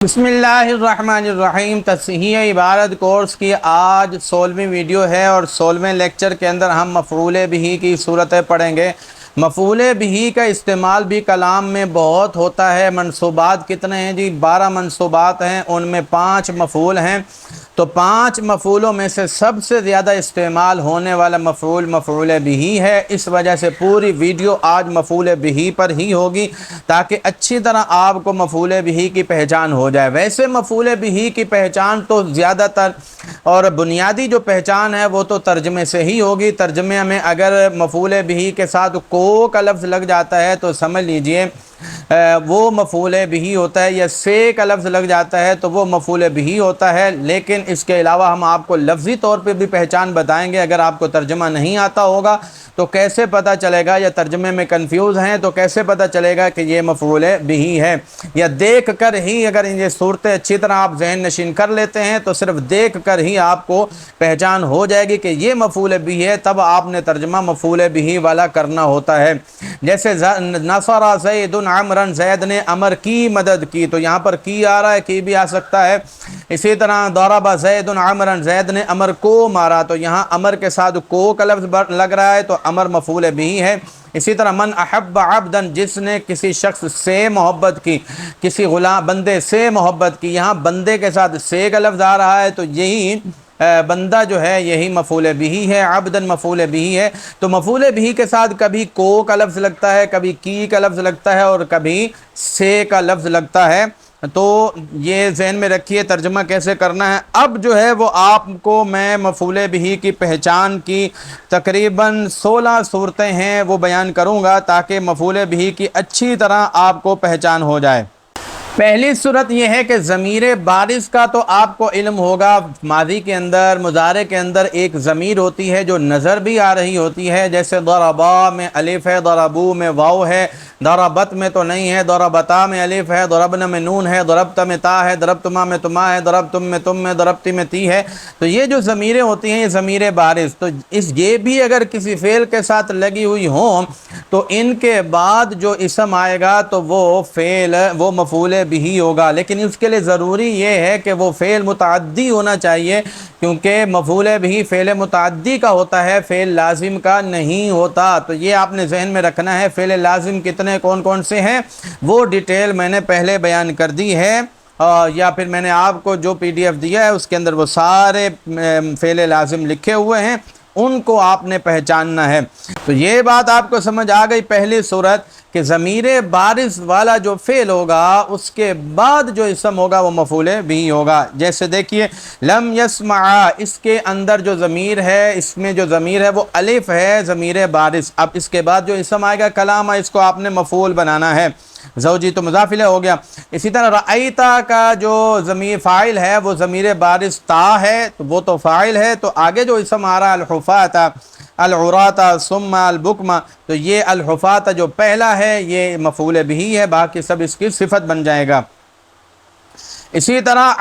بسم اللہ الرحمن الرحیم۔ تصحیح عبارت کورس کی آج 16ویں ویڈیو ہے اور 16ویں لیکچر کے اندر ہم مفعول بہ کی صورتیں پڑھیں گے۔ مفعول بہ کا استعمال بھی کلام میں بہت ہوتا ہے۔ منصوبات کتنے ہیں جی؟ 12 منصوبات ہیں، ان میں 5 مفعول ہیں۔ تو 5 مفعولوں میں سے سب سے زیادہ استعمال ہونے والا مفعول بہ ہے۔ اس وجہ سے پوری ویڈیو آج مفعول بہ پر ہی ہوگی تاکہ اچھی طرح آپ کو مفعول بہ کی پہچان ہو جائے۔ ویسے مفعول بہ کی پہچان تو زیادہ تر اور بنیادی جو پہچان ہے وہ تو ترجمے سے ہی ہوگی۔ ترجمے میں اگر مفعول بہ کے ساتھ کو کا لفظ لگ جاتا ہے تو سمجھ لیجئے وہ مفعول بہ ہوتا ہے، یا سے کا لفظ لگ جاتا ہے تو وہ مفعول بہ ہوتا ہے۔ لیکن اس کے علاوہ ہم آپ کو لفظی طور پہ بھی پہچان بتائیں گے۔ اگر آپ کو ترجمہ نہیں آتا ہوگا تو کیسے پتہ چلے گا، یا ترجمے میں کنفیوز ہیں تو کیسے پتہ چلے گا کہ یہ مفعول بہ ہے؟ یا دیکھ کر ہی اگر یہ صورتیں اچھی طرح آپ ذہن نشین کر لیتے ہیں تو صرف دیکھ کر ہی آپ کو پہچان ہو جائے گی کہ یہ مفعول بہ ہے، تب آپ نے ترجمہ مفعول بہ والا کرنا ہوتا ہے۔ جیسے نصر زید عمرا، زید نے عمر کی مدد کی، تو یہاں پر کی آ رہا ہے، کی بھی آ سکتا ہے۔ اسی طرح ضرب زید عمرا، زید نے عمر کو مارا، تو یہاں عمر کے ساتھ کو کا لفظ لگ رہا ہے تو عمر مفعول بہ ہے۔ اسی طرح من احب عبدا، جس نے کسی شخص سے محبت کی، کسی غلام بندے سے محبت کی، یہاں بندے کے ساتھ سے کا لفظ آ رہا ہے تو یہی بندہ جو ہے یہی مفعول بہ ہے، عبدن مفعول بہ ہے۔ تو مفعول بہ کے ساتھ کبھی کو کا لفظ لگتا ہے، کبھی کی کا لفظ لگتا ہے اور کبھی سے کا لفظ لگتا ہے۔ تو یہ ذہن میں رکھیے ترجمہ کیسے کرنا ہے۔ اب جو ہے وہ آپ کو میں مفعول بہ کی پہچان کی تقریباً 16 صورتیں ہیں وہ بیان کروں گا تاکہ مفعول بہ کی اچھی طرح آپ کو پہچان ہو جائے۔ پہلی صورت یہ ہے کہ ضمیر بارز کا تو آپ کو علم ہوگا۔ ماضی کے اندر، مضارع کے اندر ایک ضمیر ہوتی ہے جو نظر بھی آ رہی ہوتی ہے، جیسے ضربا میں الف ہے، ضربو میں واو ہے، ضربت میں تو نہیں ہے، ضربتا میں الف ہے، ضربن میں نون ہے، ضربت میں تا ہے، ضربتما میں تما ہے، ضربتم میں تم میں، ضربتی میں تی ہے۔ تو یہ جو ضمیریں ہوتی ہیں یہ ضمیر بارز، تو یہ بھی اگر کسی فعل کے ساتھ لگی ہوئی ہوں تو ان کے بعد جو اسم آئے گا تو وہ فعل وہ مفعول بہ ہوگا۔ لیکن اس کے لیے ضروری یہ ہے کہ وہ فعل متعدی ہونا چاہیے، کیونکہ مفعول بہ فعل متعدی کا ہوتا ہے، فعل لازم کا نہیں ہوتا۔ تو یہ آپ نے ذہن میں رکھنا ہے۔ فعل لازم کتنے کون کون سے ہیں وہ ڈیٹیل میں نے پہلے بیان کر دی ہے، یا پھر میں نے آپ کو جو پی ڈی ایف دیا ہے اس کے اندر وہ سارے فعل لازم لکھے ہوئے ہیں، ان کو آپ نے پہچاننا ہے۔ تو یہ بات آپ کو سمجھ آ گئی۔ پہلی صورت کہ ضمیر بارز والا جو فعل ہوگا اس کے بعد جو اسم ہوگا وہ مفعول بہ ہوگا۔ جیسے دیکھیے لم یسمع، اس کے اندر جو ضمیر ہے، اس میں جو ضمیر ہے وہ الف ہے، ضمیر بارز۔ اب اس کے بعد جو اسم آئے گا کلام، اس کو آپ نے مفعول بنانا ہے۔ زوجی تو مضاف الیہ ہو گیا۔ اسی طرح رأیتا کا جو ضمیر فاعل ہے وہ ضمیر بارز تا ہے، تو وہ تو فاعل ہے، تو آگے جو اسم آ رہا ہے الحفاة العراة ثم البکم، تو یہ الحفاة جو پہلا ہے یہ مفعول بہ ہے، باقی سب اس کی صفت بن جائے گا۔ اسی طرح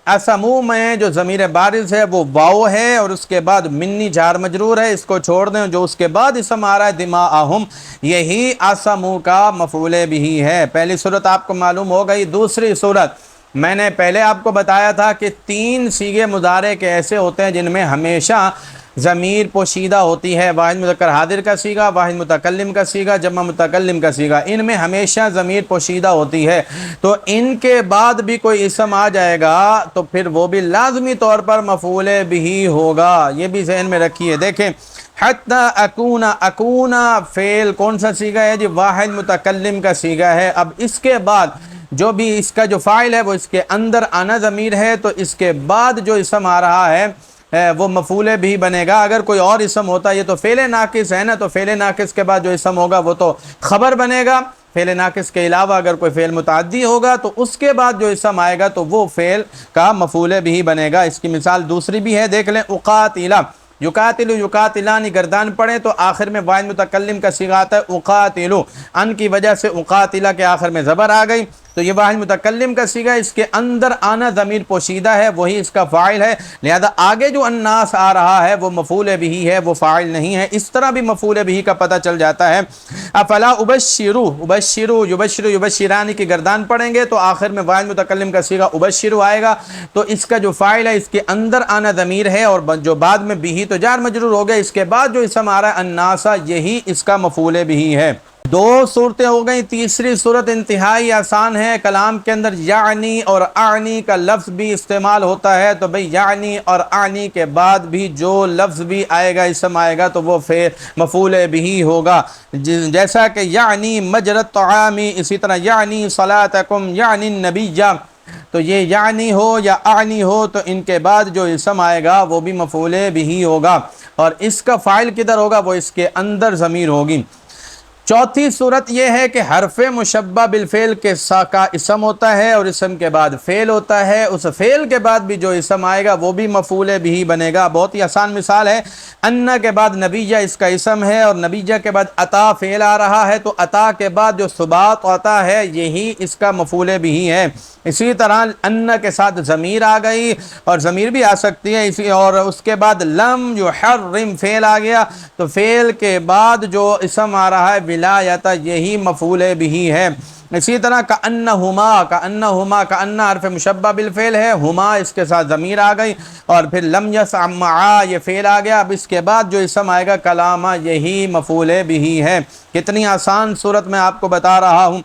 اسمو میں جو ضمیر بارز ہے وہ واو ہے اور اس کے بعد منی جار مجرور ہے، اس کو چھوڑ دیں۔ جو اس کے بعد اسم آ رہا ہے دماءہم، یہی اسمو کا مفعول بہ ہے۔ پہلی صورت آپ کو معلوم ہو گئی۔ دوسری صورت میں نے پہلے آپ کو بتایا تھا کہ 3 صیغے مضارع کے ایسے ہوتے ہیں جن میں ہمیشہ ضمیر پوشیدہ ہوتی ہے۔ واحد مذکر حاضر کا صیغہ، واحد متکلم کا صیغہ، جمع متکلم کا صیغہ، ان میں ہمیشہ ضمیر پوشیدہ ہوتی ہے۔ تو ان کے بعد بھی کوئی اسم آ جائے گا تو پھر وہ بھی لازمی طور پر مفعول بہ ہوگا۔ یہ بھی ذہن میں رکھیے۔ دیکھیں حتی اکونا فعل کون سا صیغہ ہے جی؟ واحد متکلم کا صیغہ ہے۔ اب اس کے بعد جو بھی اس کا جو فاعل ہے وہ اس کے اندر آنا ضمیر ہے، تو اس کے بعد جو اسم آ رہا ہے وہ مفعول بہ بنے گا۔ اگر کوئی اور اسم ہوتا، یہ تو فعل ناقص ہے نا، تو فعل ناقص کے بعد جو اسم ہوگا وہ تو خبر بنے گا۔ فعل ناقص کے علاوہ اگر کوئی فعل متعدی ہوگا تو اس کے بعد جو اسم آئے گا تو وہ فعل کا مفعول بہ بنے گا۔ اس کی مثال دوسری بھی ہے، دیکھ لیں اقاتلا، یقاتل یقاتلانی گردان پڑھیں تو آخر میں واحد متکلم کا صیغہ آتا ہے اقاتلو، ان کی وجہ سے اقاتلا کے آخر میں زبر آ گئی۔ تو یہ واحد متکلم کا صیغہ، اس کے اندر آنا ضمیر پوشیدہ ہے، وہی اس کا فاعل ہے، لہذا آگے جو الناس آ رہا ہے وہ مفعول بھی ہے، وہ فاعل نہیں ہے۔ اس طرح بھی مفعول بھی کا پتہ چل جاتا ہے۔ افلا ابشرو، ابشرو یبشرو یبشرانی کی گردان پڑھیں گے تو آخر میں واحد متکلم کا صیغہ ابشرو آئے گا، تو اس کا جو فاعل ہے اس کے اندر آنا ضمیر ہے، اور جو بعد میں بھی تو جار مجرور ہو گیا، اس کے بعد جو اسم آ رہا ہے الناسا، یہی اس کا مفعول بھی ہے۔ دو صورتیں ہو گئیں، تیسری صورت انتہائی آسان ہے۔ کلام کے اندر یعنی اور اعنی کا لفظ بھی استعمال ہوتا ہے، تو بھئی یعنی اور اعنی کے بعد بھی جو لفظ بھی آئے گا، اسم آئے گا، تو وہ مفعول بھی ہوگا، جیسا کہ یعنی مجرى الطعام، اسی طرح یعنی صلاتکم، یعنی النبیہ، تو یہ یعنی ہو یا اعنی ہو تو ان کے بعد جو اسم آئے گا وہ بھی مفعول بھی ہوگا، اور اس کا فاعل کدھر ہوگا؟ وہ اس کے اندر ضمیر ہوگی۔ چوتھی صورت یہ ہے کہ حرف مشبہ بالفعل کے کا اسم ہوتا ہے اور اسم کے بعد فعل ہوتا ہے، اس فعل کے بعد بھی جو اسم آئے گا وہ بھی مفعول بھی بنے گا۔ بہت ہی آسان مثال ہے، انا کے بعد نبیہ اس کا اسم ہے، اور نبیہ کے بعد عطا فعل آ رہا ہے، تو عطا کے بعد جو ثبات آتا ہے یہی اس کا مفعول بھی ہے۔ اسی طرح انا کے ساتھ ضمیر آ گئی، اور ضمیر بھی آ سکتی ہے، اور اس کے بعد لم یحرم فعل آ گیا، تو فعل کے بعد جو اسم آ رہا ہے ولایت، یہی مفعول بھی ہے۔ اسی طرح کأنہما، کأنہما، کأن حرف مشبہ بالفعل ہے، ہما اس کے ساتھ ضمیر آ گئی، اور پھر لم یسمعا یہ فعل آ گیا، اب اس کے بعد جو اسم آئے گا کلاما، یہی مفعول بھی ہے۔ کتنی آسان صورت میں آپ کو بتا رہا ہوں۔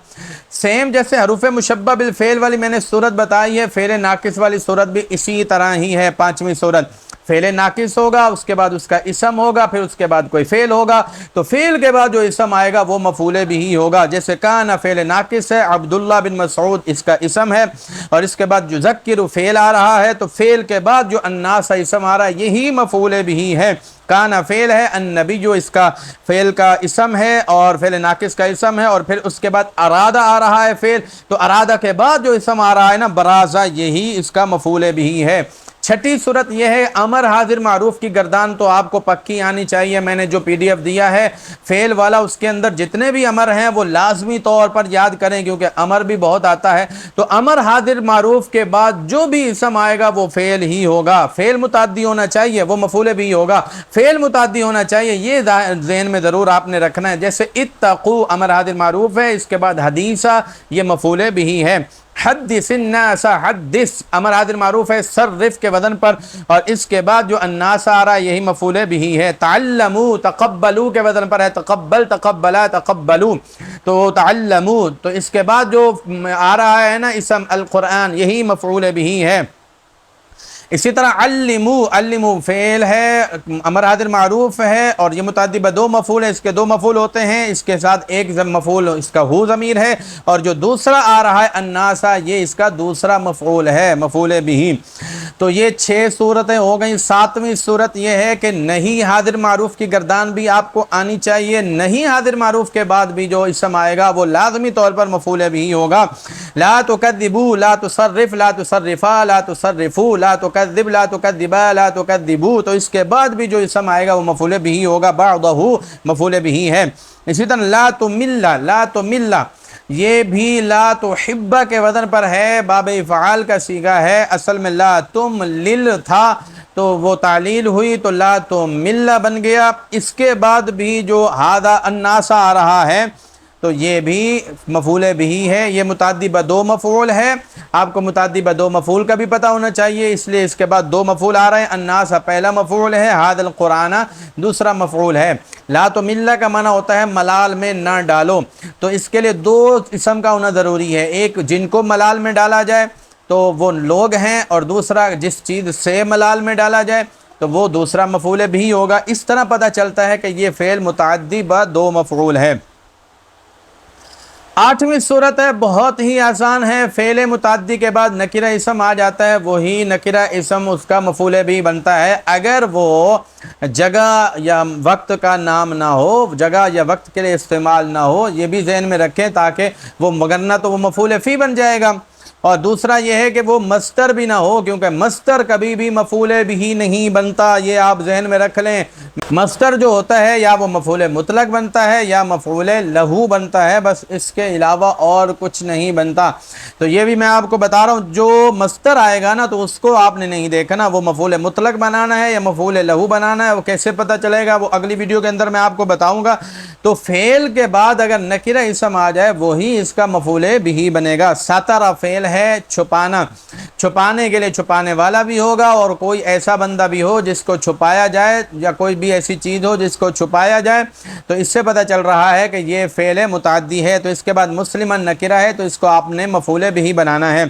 سیم جیسے حروف مشبہ بالفعل والی میں نے صورت بتائی ہے، فعل ناقص والی صورت بھی اسی طرح ہی ہے۔ پانچویں صورت، فعل ناقص ہوگا، اس کے بعد اس کا اسم ہوگا، پھر اس کے بعد کوئی فعل ہوگا، تو فعل کے بعد جو اسم آئے گا وہ مفعول بھی ہوگا۔ جیسے کان فعل ناقص ہے، عبداللہ بن مسعود اس کا اسم ہے، اور اس کے بعد یذکر فعل آ رہا ہے، تو فعل کے بعد جو الناس اسم آ رہا ہے یہی مفعول بھی ہے۔ کانا فعل ہے، النبی جو اس کا فعل کا اسم ہے اور فعل ناقص کا اسم ہے، اور پھر اس کے بعد ارادہ آ رہا ہے فعل، تو ارادہ کے بعد جو اسم آ رہا ہے نا برازہ، یہی اس کا مفعول بھی ہے۔ چھٹی صورت یہ ہے امر حاضر معروف کی گردان، تو آپ کو پکی آنی چاہیے۔ میں نے جو پی ڈی ایف دیا ہے فعل والا، اس کے اندر جتنے بھی امر ہیں وہ لازمی طور پر یاد کریں، کیونکہ امر بھی بہت آتا ہے۔ تو امر حاضر معروف کے بعد جو بھی اسم آئے گا وہ فعل ہی ہوگا، فعل متعدی ہونا چاہیے، وہ مفعول بھی ہوگا، فعل متعدی ہونا چاہیے، یہ ذہن میں ضرور آپ نے رکھنا ہے۔ جیسے اتقو امر حاضر معروف ہے، اس کے بعد حدیثہ یہ مفعول بھی ہے۔ حدث الناس، حدث امر حاضر معروف ہے صرف کے وزن پر، اور اس کے بعد جو الناس آ رہا ہے یہی مفعول بھی ہے۔ تعلموا تقبلوا کے وزن پر ہے، تقبل تقبلا تقبلوا، تو تعلموا، تو اس کے بعد جو آ رہا ہے نا اسم القرآن، یہی مفعول بھی ہے۔ اسی طرح علموا، علموا فعل ہے، امر حاضر معروف ہے، اور یہ متعدی دو مفعول ہے، اس کے دو مفعول ہوتے ہیں، اس کے ساتھ ایک مفعول اس کا ہو ضمیر ہے، اور جو دوسرا آ رہا ہے الناسا، یہ اس کا دوسرا مفعول ہے، مفعول بھی۔ تو یہ 6 صورتیں ہو گئیں۔ 7ویں صورت یہ ہے کہ نہیں حاضر معروف کی گردان بھی آپ کو آنی چاہیے، نہیں حاضر معروف کے بعد بھی جو اسم آئے گا وہ لازمی طور پر مفعول بھی ہوگا۔ لا تکذبوا، لا تصرف، لا تصرفا، لا تصرفوا، لا تکذب، لا تکذبا، لا تکذبوا، تو اس کے بعد بھی جو اسم آئے گا وہ مفعول بھی ہوگا، بعضہ مفعول بھی ہے۔ اسی طرح لا تمل، لا تمل، یہ بھی لا تحب کے وزن پر ہے، باب افعال کا صیغہ ہے، اصل میں لا تملل تھا، تو وہ تعلیل ہوئی تو لا تمل بن گیا۔ اس کے بعد بھی جو ہذا الناس آ رہا ہے تو یہ بھی مفعول بھی ہے، یہ متعدی بدو مفعول ہے۔ آپ کو متعدی بدو مفعول کا بھی پتہ ہونا چاہیے، اس لیے اس کے بعد 2 مفعول آ رہے ہیں۔ الناس پہلا مفعول ہے، ھذا القرآن دوسرا مفعول ہے۔ لا تمل کا معنی ہوتا ہے ملال میں نہ ڈالو، تو اس کے لیے 2 اسم کا ہونا ضروری ہے، ایک جن کو ملال میں ڈالا جائے تو وہ لوگ ہیں، اور دوسرا جس چیز سے ملال میں ڈالا جائے تو وہ دوسرا مفعول بھی ہوگا۔ اس طرح پتہ چلتا ہے کہ یہ فعل متعدی بدو مفعول ہے۔ 8ویں صورت ہے، بہت ہی آسان ہے، فعل متعدی کے بعد نکرہ اسم آ جاتا ہے، وہی نکرہ اسم اس کا مفعول بھی بنتا ہے، اگر وہ جگہ یا وقت کا نام نہ ہو، جگہ یا وقت کے لیے استعمال نہ ہو، یہ بھی ذہن میں رکھیں تاکہ وہ مگرنہ تو وہ مفعول فی بن جائے گا۔ اور دوسرا یہ ہے کہ وہ مصدر بھی نہ ہو، کیونکہ مصدر کبھی بھی مفعول بھی نہیں بنتا، یہ آپ ذہن میں رکھ لیں۔ مصدر جو ہوتا ہے یا وہ مفعول مطلق بنتا ہے یا مفعول لہو بنتا ہے، بس اس کے علاوہ اور کچھ نہیں بنتا۔ تو یہ بھی میں آپ کو بتا رہا ہوں، جو مصدر آئے گا نا تو اس کو آپ نے نہیں دیکھنا وہ مفعول مطلق بنانا ہے یا مفعول لہو بنانا ہے، وہ کیسے پتہ چلے گا وہ اگلی ویڈیو کے اندر میں آپ کو بتاؤں گا۔ تو فعل کے بعد اگر نکرہ اسم آ جائے وہی اس کا مفعول بھی بنے گا۔ ستر فعل ہے چھپانا، چھپانے کے لیے چھپانے والا بھی ہوگا، اور کوئی ایسا بندہ بھی ہو جس کو چھپایا جائے یا کوئی بھی ایسی چیز ہو جس کو چھپایا جائے، تو اس سے پتہ چل رہا ہے کہ یہ فعل متعدی ہے۔ تو اس کے بعد مسلماً نکرہ ہے تو اس کو آپ نے مفعول بھی بنانا ہے۔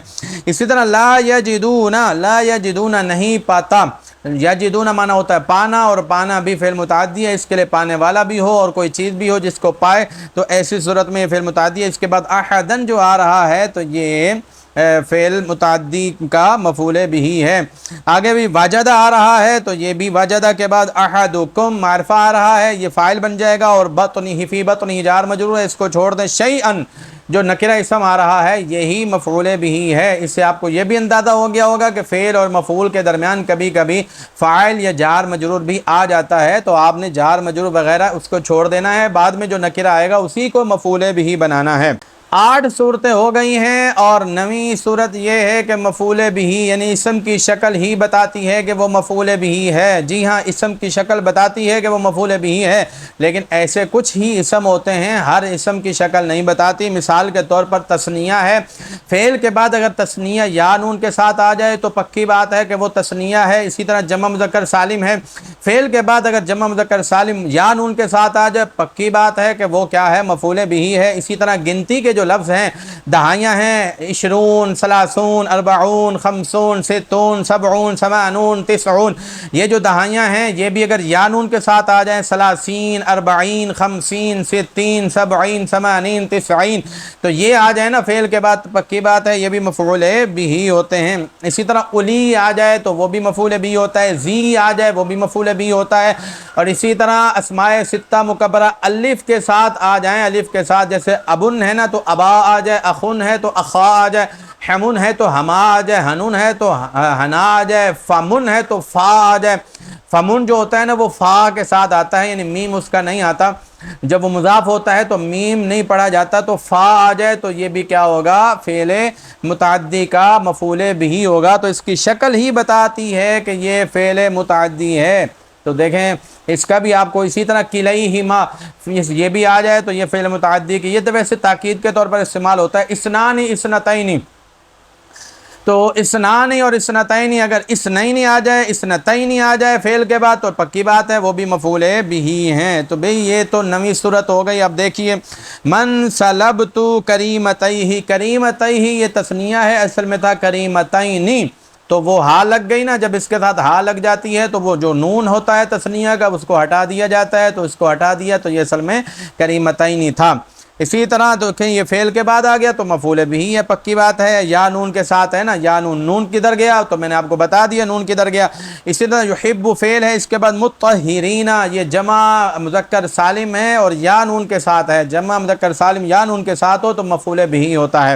اسی طرح لا یجدون، لا یجدون نہیں پاتا، یجدون معنی ہوتا ہے پانا، اور پانا بھی فعل متعدی ہے، اس کے لیے پانے والا بھی ہو اور کوئی چیز بھی ہو جس کو پائے، تو ایسی صورت میں یہ فعل متعدی ہے۔ اس کے بعد احدن جو آ رہا ہے تو یہ فعل متعدی کا مفعول بھی ہے۔ آگے بھی وجدہ آ رہا ہے تو یہ بھی وجدہ کے بعد احدکم معرفہ آ رہا ہے، یہ فاعل بن جائے گا، اور بطنہ فی بطنہ جار مجرور ہے، اس کو چھوڑ دیں۔ شیئن جو نکرہ اسم آ رہا ہے یہی مفعول بھی ہے۔ اس سے آپ کو یہ بھی اندازہ ہو گیا ہوگا کہ فعل اور مفعول کے درمیان کبھی کبھی فاعل یا جار مجرور بھی آ جاتا ہے، تو آپ نے جار مجرور وغیرہ اس کو چھوڑ دینا ہے، بعد میں جو نکرہ آئے گا اسی کو مفعول بھی بنانا ہے۔ 8 صورتیں ہو گئی ہیں، اور 9ویں صورت یہ ہے کہ مفعول بھی یعنی اسم کی شکل ہی بتاتی ہے کہ وہ مفعول بھی ہے۔ جی ہاں، اسم کی شکل بتاتی ہے کہ وہ مفعول بھی ہے، لیکن ایسے کچھ ہی اسم ہوتے ہیں، ہر اسم کی شکل نہیں بتاتی۔ مثال کے طور پر تثنیہ ہے، فعل کے بعد اگر تثنیہ یا نون کے ساتھ آ جائے تو پکی بات ہے کہ وہ تثنیہ ہے۔ اسی طرح جمع مذکر سالم ہے، فعل کے بعد اگر جمع مذکر سالم یا نون کے ساتھ آ جائے پکی بات ہے کہ وہ کیا ہے، مفعول بھی ہے۔ اسی طرح گنتی کے جو لفظ ہیں، دہائیاں ہیں، 20 30 40 50 60 70 80 90 یہ جو دہائیاں ہیں یہ بھی اگر یا نون کے ساتھ آ جائیں 30 40 50 60 70 80 90 تو یہ آ جائے نا فعل کے بعد پکی بات ہے، یہ بھی مفعول بھی ہوتے ہیں۔ اسی طرح الی آ جائے تو وہ بھی مفعول بھی ہوتا ہے، زی آ جائے وہ بھی مفعول بھی ہوتا ہے، اور اسی طرح اسماء ستہ مکبرہ الف کے ساتھ آ جائیں، الف کے ساتھ جیسے ابن ہے نا تو ابا آ جائے، اخن ہے تو اخا آ جائے، حمن ہے تو ہما آ جائے، ہنون ہے تو ہنا آ جائے، فمن ہے تو فا آ جائے۔ فمن جو ہوتا ہے نا وہ فا کے ساتھ آتا ہے، یعنی میم اس کا نہیں آتا، جب وہ مضاف ہوتا ہے تو میم نہیں پڑھا جاتا، تو فا آ جائے تو یہ بھی کیا ہوگا، فعل متعدی کا مفعول بھی ہوگا۔ تو اس کی شکل ہی بتاتی ہے کہ یہ فعل متعدی ہے۔ تو دیکھیں اس کا بھی آپ کو اسی طرح کلیہما یہ بھی آ جائے تو یہ فعل متعدی کی، یہ تو ویسے تاکید کے طور پر استعمال ہوتا ہے۔ اسنان اسنتین، تو اسنان اور اسنتین اگر اسنین آ جائے اسنتین آ جائے فعل کے بعد تو پکی بات ہے وہ بھی مفعول بھی ہیں۔ تو بھئی یہ تو 9ویں صورت ہو گئی۔ اب دیکھیے من سلبت کریمتیہ، کریمتیہ یہ تثنیہ ہے، اصل میں تھا کریمتین، تو وہ ہا لگ گئی نا، جب اس کے ساتھ ہا لگ جاتی ہے تو وہ جو نون ہوتا ہے تثنیہ کا اس کو ہٹا دیا جاتا ہے، تو اس کو ہٹا دیا تو یہ اصل میں کریمتین تھا۔ اسی طرح تو یہ فعل کے بعد آ گیا تو مفعول بھی ہے، پکی بات ہے۔ یا نون کے ساتھ ہے نا، یا نون کدھر گیا تو میں نے آپ کو بتا دیا نون کدھر گیا۔ اسی طرح یحب فعل ہے، اس کے بعد مطہرین یہ جمع مذکر سالم ہے اور یا نون کے ساتھ ہے، جمع مذکر سالم یا نون کے ساتھ ہو تو مفعول بھی ہوتا ہے۔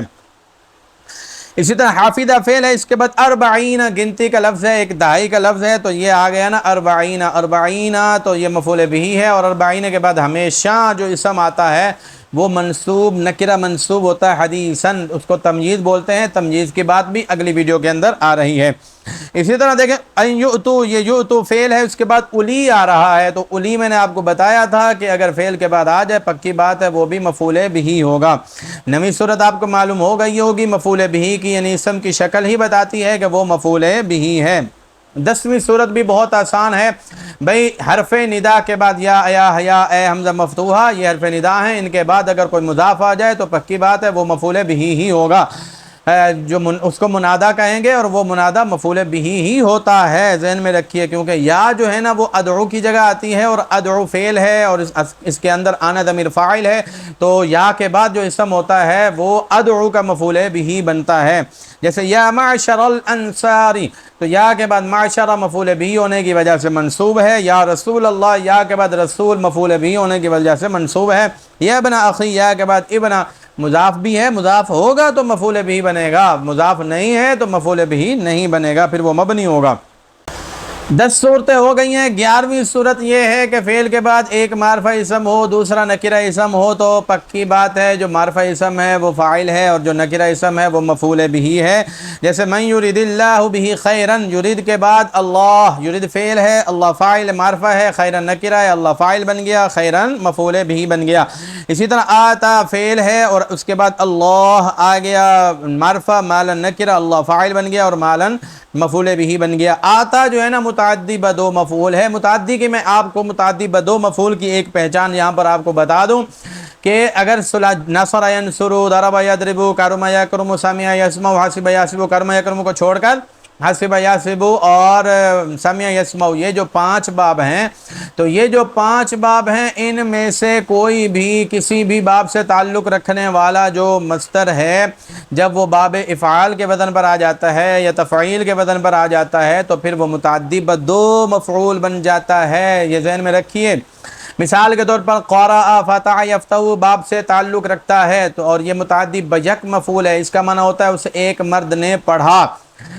اسی طرح حافظہ فعل ہے، اس کے بعد اربعین گنتی کا لفظ ہے، ایک دہائی کا لفظ ہے، تو یہ آ گیا نا اربعین، اربعین تو یہ مفعول بھی ہے۔ اور اربعین کے بعد ہمیشہ جو اسم آتا ہے وہ منصوب، نکرہ منصوب ہوتا ہے حدیثاً، اس کو تمییز بولتے ہیں، تمییز کی بات بھی اگلی ویڈیو کے اندر آ رہی ہے۔ اسی طرح دیکھیں ان یؤتو، یہ یؤتو فعل ہے، اس کے بعد الی آ رہا ہے، تو الی میں نے آپ کو بتایا تھا کہ اگر فعل کے بعد آ جائے پکی بات ہے وہ بھی مفعول بھی ہوگا۔ 9ویں صورت آپ کو معلوم ہو گئی ہوگی مفعول بھی کی، یعنی اسم کی شکل ہی بتاتی ہے کہ وہ مفعول بھی ہے۔ 10ویں صورت بھی بہت آسان ہے بھئی، حرف ندا کے بعد یا حیا اے حمزہ مفتوحہ یہ حرف ندا ہیں، ان کے بعد اگر کوئی مضاف آ جائے تو پکی بات ہے وہ مفعول بھی ہی ہوگا، جو اس کو منادا کہیں گے، اور وہ منادا مفعول بھی ہی ہوتا ہے، ذہن میں رکھیے، کیونکہ یا جو ہے نا وہ ادعو کی جگہ آتی ہے، اور ادعو فعل ہے اور اس کے اندر آنا ضمیر فاعل ہے، تو یا کے بعد جو اسم ہوتا ہے وہ ادعو کا مفعول بھی بنتا ہے۔ جیسے یا معشر الانصاری، تو یا کے بعد معشرہ مفعول بھی ہونے کی وجہ سے منصوب ہے، یا رسول اللہ یا کے بعد رسول مفعول بھی ہونے کی وجہ سے منصوب ہے، یا ابن اخی یا کے بعد ابن مضاف بھی ہے، مضاف ہوگا تو مفعول بھی بنے گا، مضاف نہیں ہے تو مفعول بھی نہیں بنے گا، پھر وہ مبنی ہوگا۔ 10 صورتیں ہو گئی ہیں۔ 11ویں صورت یہ ہے کہ فعل کے بعد ایک معرفہ اسم ہو، دوسرا نکرہ اسم ہو، تو پکی بات ہے جو معرفہ اسم ہے وہ فاعل ہے اور جو نکرہ اسم ہے وہ مفعول بھی ہے۔ جیسے من یرید اللہ بہ خیرا، یرید کے بعد اللہ، یرید فعل ہے، اللہ فاعل معرفہ ہے، خیرا نکرہ ہے، اللہ فاعل بن گیا، خیرا مفعول بھی بن گیا۔ اسی طرح آتا فعل ہے اور اس کے بعد اللہ آ گیا معرفہ، مالا نکرہ، اللہ فاعل بن گیا اور مالا مفعول بھی بن گیا۔ آتا جو ہے نا متعدی بدو مفعول ہے۔ متعدی کی میں آپ کو متعدی بدو مفعول کی ایک پہچان یہاں پر آپ کو بتا دوں کہ اگر نصر ینصر، ضرب یضرب، کرم یکرم، سمع یسمع، حسب یحسب، کرم یکرم کو چھوڑ کر حسب یحسب اور سمع یسمع، یہ جو 5 باب ہیں، تو یہ جو 5 باب ہیں ان میں سے کوئی بھی کسی بھی باب سے تعلق رکھنے والا جو مصدر ہے جب وہ باب افعال کے وزن پر آ جاتا ہے یا تفعیل کے وزن پر آ جاتا ہے تو پھر وہ متعدی بدو مفعول بن جاتا ہے، یہ ذہن میں رکھیے۔ مثال کے طور پر قرأ فتح یفتح باب سے تعلق رکھتا ہے تو اور یہ متعدی بیک مفعول ہے، اس کا معنی ہوتا ہے اسے ایک مرد نے پڑھا۔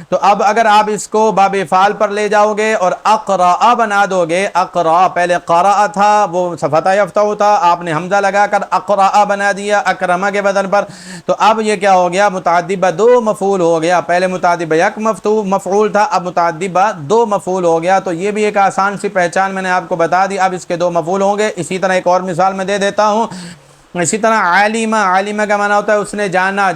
تو اب اگر آپ اس کو باب افعال پر لے جاؤ گے اور اقرأ بنا دو گے، اقرأ پہلے قرأ تھا وہ فتح یفتح تھا، آپ نے حمزہ لگا کر اقرأ بنا دیا اکرمہ کے بدن پر، تو اب یہ کیا ہو گیا؟ متعدی بدو مفعول ہو گیا۔ پہلے متعدی بیک مفعول تھا، اب متعدی بدو مفعول ہو گیا۔ تو یہ بھی ایک آسان سی پہچان میں نے آپ کو بتا دی۔ اب اس کے 2 مفعول ہوں گے۔ اسی طرح ایک اور مثال میں دے دیتا ہوں۔ اسی طرح عالمہ، عالمہ کا معنی ہوتا ہے اس نے جانا،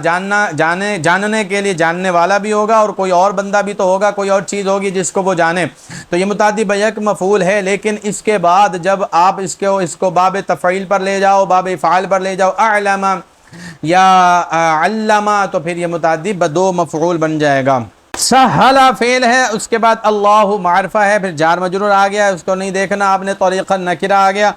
جاننے کے لیے جاننے والا بھی ہوگا اور کوئی اور بندہ بھی تو ہوگا، کوئی اور چیز ہوگی جس کو وہ جانے، تو یہ متعدی بیک مفعول ہے۔ لیکن اس کے بعد جب آپ اس کو باب تفعیل پر لے جاؤ، باب فعال پر لے جاؤ، اعلم یا علمہ، تو پھر یہ متعدی بدو مفعول بن جائے گا۔ سہل فعل ہے، اس کے بعد اللہ معرفہ ہے، پھر جار مجرور آ گیا، اس کو نہیں دیکھنا آپ نے، طریقہ نکرہ آ گیا،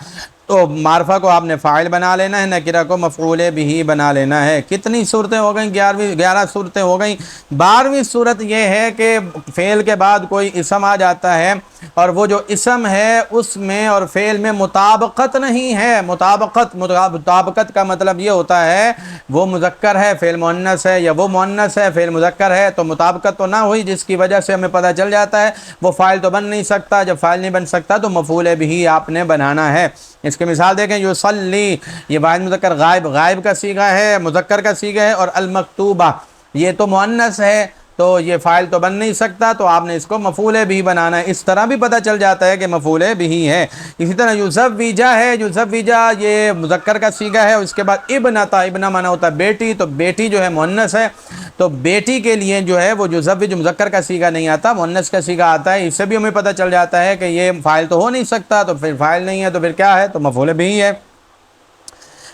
تو معرفہ کو آپ نے فاعل بنا لینا ہے، نکرہ کو مفعول بھی بنا لینا ہے۔ کتنی صورتیں ہو گئیں؟ 11 صورتیں ہو گئیں۔ 12ویں صورت یہ ہے کہ فعل کے بعد کوئی اسم آ جاتا ہے اور وہ جو اسم ہے اس میں اور فعل میں مطابقت نہیں ہے۔ مطابقت کا مطلب یہ ہوتا ہے وہ مذکر ہے، فعل مؤنث ہے، یا وہ مؤنث ہے، فعل مذکر ہے، تو مطابقت تو نہ ہوئی جس کی وجہ سے ہمیں پتہ چل جاتا ہے وہ فاعل تو بن نہیں سکتا۔ جب فاعل نہیں بن سکتا تو مفعول بھی آپ نے بنانا ہے۔ اس کی مثال دیکھیں، یصلی، یہ واحد مذکر غائب، غائب کا صیغہ ہے، مذکر کا صیغہ ہے، اور المکتوبہ یہ تو مؤنث ہے تو یہ فاعل تو بن نہیں سکتا، تو آپ نے اس کو مفعول بھی بنانا ہے۔ اس طرح بھی پتہ چل جاتا ہے کہ مفعول بھی ہے۔ اسی طرح یزوجہ ہے، یزوجہ یہ مذکر کا صیغہ ہے، اس کے بعد ابنتا، ابنہ معنی ہوتا ہے بیٹی، تو بیٹی جو ہے مؤنث ہے، تو بیٹی کے لیے جو ہے وہ یزوج مذکر کا صیغہ نہیں آتا، مؤنث کا صیغہ آتا ہے۔ اس سے بھی ہمیں پتہ چل جاتا ہے کہ یہ فاعل تو ہو نہیں سکتا، تو پھر فاعل نہیں ہے تو پھر کیا ہے؟ تو مفعول بھی ہے۔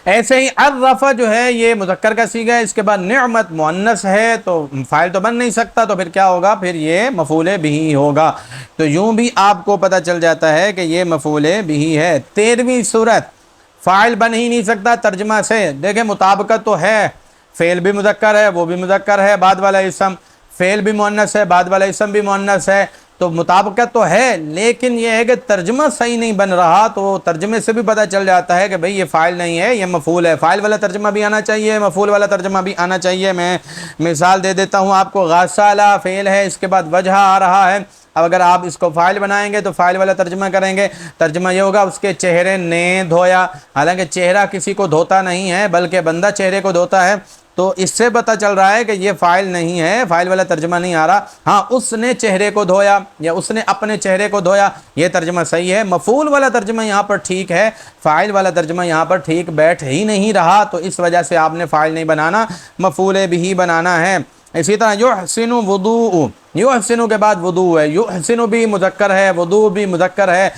ایسے ہی عرف جو ہے یہ مذکر کا صیغہ ہے، اس کے بعد نعمت مؤنث ہے تو فاعل تو بن نہیں سکتا، تو پھر کیا ہوگا؟ پھر یہ مفعول بھی ہوگا۔ تو یوں بھی آپ کو پتہ چل جاتا ہے کہ یہ مفعول بھی ہے۔ 13ویں صورت، فاعل بن ہی نہیں سکتا ترجمہ سے۔ دیکھیں مطابقت تو ہے، فعل بھی مذکر ہے، وہ بھی مذکر ہے، بعد والا اسم، فعل بھی مؤنث ہے، بعد والا اسم بھی مؤنث ہے، تو مطابقت تو ہے، لیکن یہ ہے کہ ترجمہ صحیح نہیں بن رہا، تو ترجمے سے بھی پتہ چل جاتا ہے کہ بھئی یہ فاعل نہیں ہے، یہ مفعول ہے۔ فاعل والا ترجمہ بھی آنا چاہیے، مفعول والا ترجمہ بھی آنا چاہیے۔ میں مثال دے دیتا ہوں آپ کو، غسالہ فعل ہے، اس کے بعد وجہ آ رہا ہے، اب اگر آپ اس کو فاعل بنائیں گے تو فاعل والا ترجمہ کریں گے، ترجمہ یہ ہوگا اس کے چہرے نے دھویا، حالانکہ چہرہ کسی کو دھوتا نہیں ہے بلکہ بندہ چہرے کو دھوتا ہے، تو اس سے پتہ چل رہا ہے کہ یہ فاعل نہیں ہے، فاعل والا ترجمہ نہیں آ رہا۔ ہاں اس نے چہرے کو دھویا یا اس نے اپنے چہرے کو دھویا، یہ ترجمہ صحیح ہے، مفعول والا ترجمہ یہاں پر ٹھیک ہے، فاعل والا ترجمہ یہاں پر ٹھیک بیٹھ ہی نہیں رہا، تو اس وجہ سے آپ نے فاعل نہیں بنانا، مفعول بھی بنانا ہے۔ اسی طرح یحسن وضوء، یحسن کے بعد وضوء ہے، یحسن بھی مذکر ہے، وضوء بھی مذکر ہے۔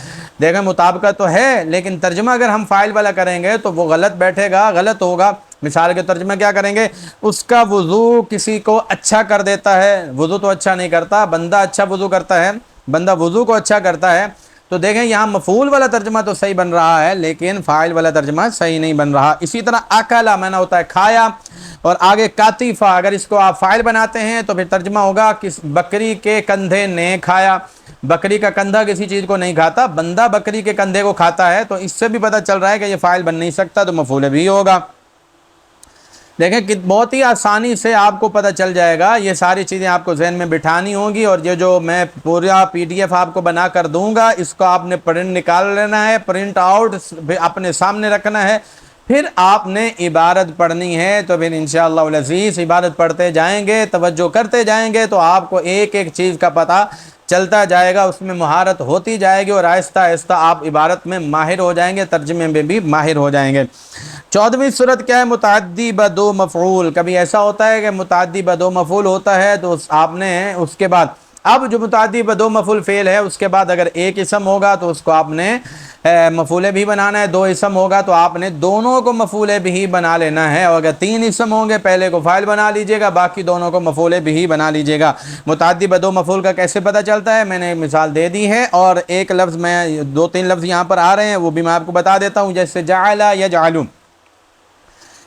دیکھیں مطابقت تو ہے لیکن ترجمہ اگر ہم فاعل والا کریں گے تو وہ غلط بیٹھے گا، غلط ہوگا۔ مثال کے ترجمہ کیا کریں گے؟ اس کا وضو کسی کو اچھا کر دیتا ہے، وضو تو اچھا نہیں کرتا، بندہ اچھا وضو کرتا ہے، بندہ وضو کو اچھا کرتا ہے، تو دیکھیں یہاں مفعول والا ترجمہ تو صحیح بن رہا ہے لیکن فاعل والا ترجمہ صحیح نہیں بن رہا۔ اسی طرح اکلا معنی ہوتا ہے کھایا، اور آگے کاتفہ، اگر اس کو آپ فاعل بناتے ہیں تو پھر ترجمہ ہوگا کس بکری کے کندھے نے کھایا، بکری کا کندھا کسی چیز کو نہیں کھاتا، بندہ بکری کے کندھے کو کھاتا ہے، تو اس سے بھی پتہ چل رہا ہے کہ یہ فاعل بن نہیں سکتا، تو مفعول بھی ہوگا۔ دیکھیں کہ بہت ہی آسانی سے آپ کو پتہ چل جائے گا، یہ ساری چیزیں آپ کو ذہن میں بٹھانی ہوں گی، اور یہ جو میں پورا PDF آپ کو بنا کر دوں گا، اس کو آپ نے پرنٹ نکال لینا ہے، پرنٹ آؤٹ اپنے سامنے رکھنا ہے، پھر آپ نے عبارت پڑھنی ہے۔ تو پھر انشاءاللہ العزیز عبارت پڑھتے جائیں گے، توجہ کرتے جائیں گے، تو آپ کو ایک ایک چیز کا پتہ چلتا جائے گا، اس میں مہارت ہوتی جائے گی، اور آہستہ آہستہ آپ عبارت میں ماہر ہو جائیں گے، ترجمے میں بھی ماہر ہو جائیں گے۔ 14ویں صورت کیا ہے؟ متعدی بدو مفعول۔ کبھی ایسا ہوتا ہے کہ متعدی بدو مفعول ہوتا ہے، تو آپ نے اس کے بعد، اب جو متعدی بدو مفعول فعل ہے، اس کے بعد اگر ایک اسم ہوگا تو اس کو آپ نے مفعول بھی بنانا ہے، دو اسم ہوگا تو آپ نے دونوں کو مفعول بھی بنا لینا ہے، اور اگر تین اسم ہوں گے پہلے کو فاعل بنا لیجئے گا، باقی دونوں کو مفعول بھی بنا لیجئے گا۔ متعدی بدو مفعول کا کیسے پتہ چلتا ہے؟ میں نے ایک مثال دے دی ہے، اور ایک لفظ میں دو تین لفظ یہاں پر آ رہے ہیں، وہ بھی میں آپ کو بتا دیتا ہوں، جیسے جعل یجعل،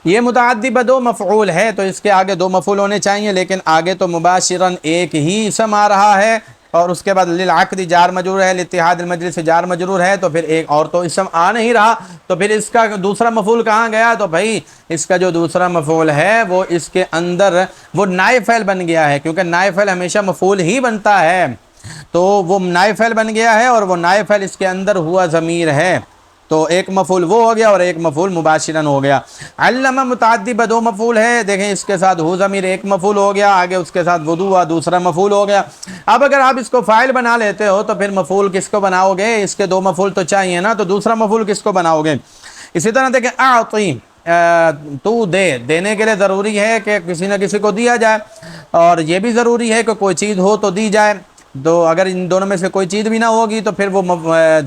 یہ متعدی بدو مفعول ہے، تو اس کے آگے دو مفعول ہونے چاہیے، لیکن آگے تو مباشراً ایک ہی اسم آ رہا ہے، اور اس کے بعد للعقد جار مجرور ہے، لاتحاد المجلس جار مجرور ہے، تو پھر ایک اور تو اسم آ نہیں رہا، تو پھر اس کا دوسرا مفعول کہاں گیا؟ تو بھائی اس کا جو دوسرا مفعول ہے وہ اس کے اندر وہ نائب فعل بن گیا ہے، کیونکہ نائب فعل ہمیشہ مفعول ہی بنتا ہے، تو وہ نائب فعل بن گیا ہے، اور وہ نائب فعل اس کے اندر ہوا ضمیر ہے، تو ایک مفعول وہ ہو گیا اور ایک مفعول مباشراً ہو گیا۔ علم متعدی بدو مفعول ہے، دیکھیں اس کے ساتھ ہو ضمیر ایک مفعول ہو گیا، آگے اس کے ساتھ وضو ہوا دوسرا مفعول ہو گیا۔ اب اگر آپ اس کو فاعل بنا لیتے ہو تو پھر مفعول کس کو بناؤ گے؟ اس کے دو مفعول تو چاہیے نا، تو دوسرا مفعول کس کو بناؤ گے؟ اسی طرح دیکھیں اعطی، تو دینے کے لیے ضروری ہے کہ کسی نہ کسی کو دیا جائے، اور یہ بھی ضروری ہے کہ کوئی چیز ہو تو دی جائے، تو اگر ان دونوں میں سے کوئی چیز بھی نہ ہوگی تو پھر وہ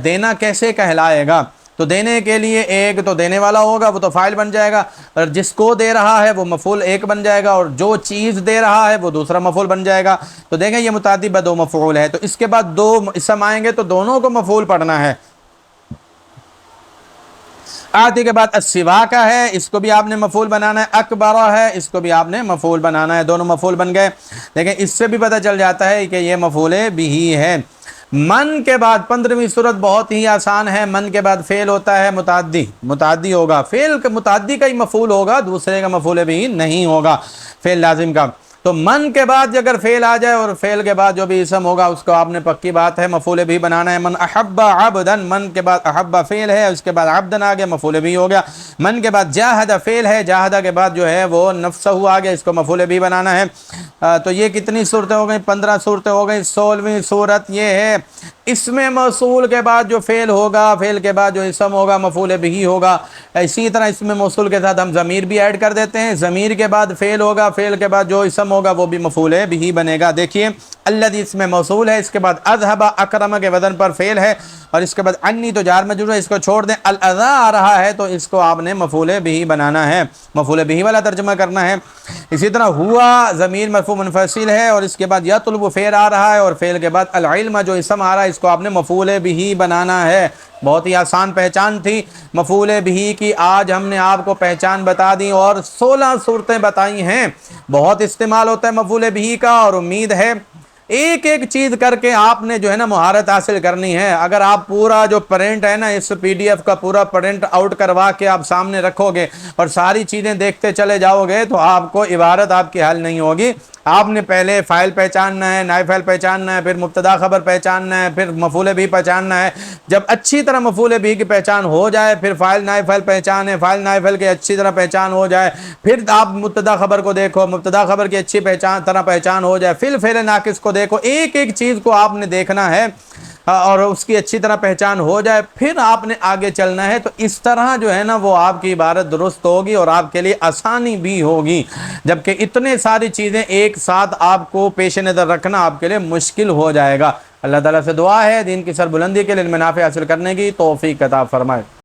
دینا کیسے کہلائے گا؟ تو دینے کے لیے ایک تو دینے والا ہوگا، وہ تو فاعل بن جائے گا، اور جس کو دے رہا ہے وہ مفعول ایک بن جائے گا، اور جو چیز دے رہا ہے وہ دوسرا مفعول بن جائے گا۔ تو دیکھیں یہ متعدی بدو مفعول ہے، تو اس کے بعد دو اسم آئیں گے تو دونوں کو مفعول پڑھنا ہے۔ آتی کے بعد السوا کا ہے، اس کو بھی آپ نے مفعول بنانا ہے، اکبر ہے، اس کو بھی آپ نے مفعول بنانا ہے، دونوں مفعول بن گئے۔ لیکن اس سے بھی پتہ چل جاتا ہے کہ یہ مفعول بھی ہے۔ من کے بعد 15ویں صورت بہت ہی آسان ہے، من کے بعد فعل ہوتا ہے متعدی ہوگا، فعل متعدی کا ہی مفعول ہوگا، دوسرے کا مفعول بھی نہیں ہوگا فعل لازم کا۔ تو من کے بعد اگر فعل آ جائے اور فعل کے بعد جو بھی اسم ہوگا اس کو آپ نے پکی بات ہے مفعول بھی بنانا ہے۔ من احب عبدا، من کے بعد احب فعل ہے، اس کے بعد عبدا آ گیا، مفعول بھی ہو گیا۔ من کے بعد جاہد فعل ہے، جاہدہ کے بعد جو ہے وہ نفسہ آ گیا، اس کو مفعول بھی بنانا ہے۔ تو یہ کتنی صورتیں ہو گئیں؟ 15 صورتیں ہو گئیں۔ 16ویں صورت یہ ہے، اسم موصول کے بعد جو فعل ہوگا، فعل کے بعد جو اسم ہوگا مفعول بھی ہوگا۔ اسی طرح اسم موصول کے ساتھ ہم ضمیر بھی ایڈ کر دیتے ہیں، ضمیر کے بعد فعل ہوگا، فعل کے بعد جو اسم ہوگا وہ بھی مفعول بھی بنے گا۔ دیکھیے الذی اسم موصول ہے، اس کے بعد اذهب اکرم کے وزن پر فعل ہے، اور اس کے بعد انی تو جار مجرور ہے، اس کو چھوڑ دیں، الاذی آ رہا ہے تو اس کو آپ نے مفعول بھی بنانا ہے، مفعول بھی والا ترجمہ کرنا ہے۔ اسی طرح ہوا ضمیر مرفوع منفصل ہے، اور اس کے بعد یطلب فعل آ رہا ہے، اور فعل کے بعد العلم جو اسم آ رہا ہے اس کو آپ نے مفعول بھی بنانا ہے۔ بہت ہی آسان پہچان تھی مفعول بھی کی، آج ہم نے آپ کو پہچان بتا دی، اور 16 صورتیں بتائی ہیں۔ بہت استعمال ہوتا ہے مفعول بھی کا، اور امید ہے ایک ایک چیز کر کے آپ نے جو ہے نا مہارت حاصل کرنی ہے۔ اگر آپ پورا جو پرنٹ ہے نا اس PDF کا پورا پرنٹ آؤٹ کروا کے آپ سامنے رکھو گے اور ساری چیزیں دیکھتے چلے جاؤ گے تو آپ کو عبارت آپ کی حل نہیں ہوگی۔ آپ نے پہلے فاعل پہچاننا ہے، نائب فاعل پہچاننا ہے، پھر مبتدا خبر پہچاننا ہے، پھر مفعول بھی پہچاننا ہے۔ جب اچھی طرح مفعول بھی کی پہچان ہو جائے، پھر فاعل نائب فاعل پہچانے، فاعل نائب فاعل کی اچھی طرح پہچان ہو جائے، پھر آپ مبتدا خبر کو دیکھو، مبتدا خبر کی اچھی طرح پہچان ہو جائے، پھر فعل ناقص کو دیکھو، ایک ایک چیز کو آپ نے دیکھنا ہے اور اس کی اچھی طرح پہچان ہو جائے، پھر آپ نے آگے چلنا ہے۔ تو اس طرح جو ہے نا وہ آپ کی عبارت درست ہوگی اور آپ کے لیے آسانی بھی ہوگی، جبکہ اتنے ساری چیزیں ایک ساتھ آپ کو پیش نظر رکھنا آپ کے لیے مشکل ہو جائے گا۔ اللہ تعالیٰ سے دعا ہے دین کی سربلندی کے لیے علم نافع حاصل کرنے کی توفیق عطا فرمائے۔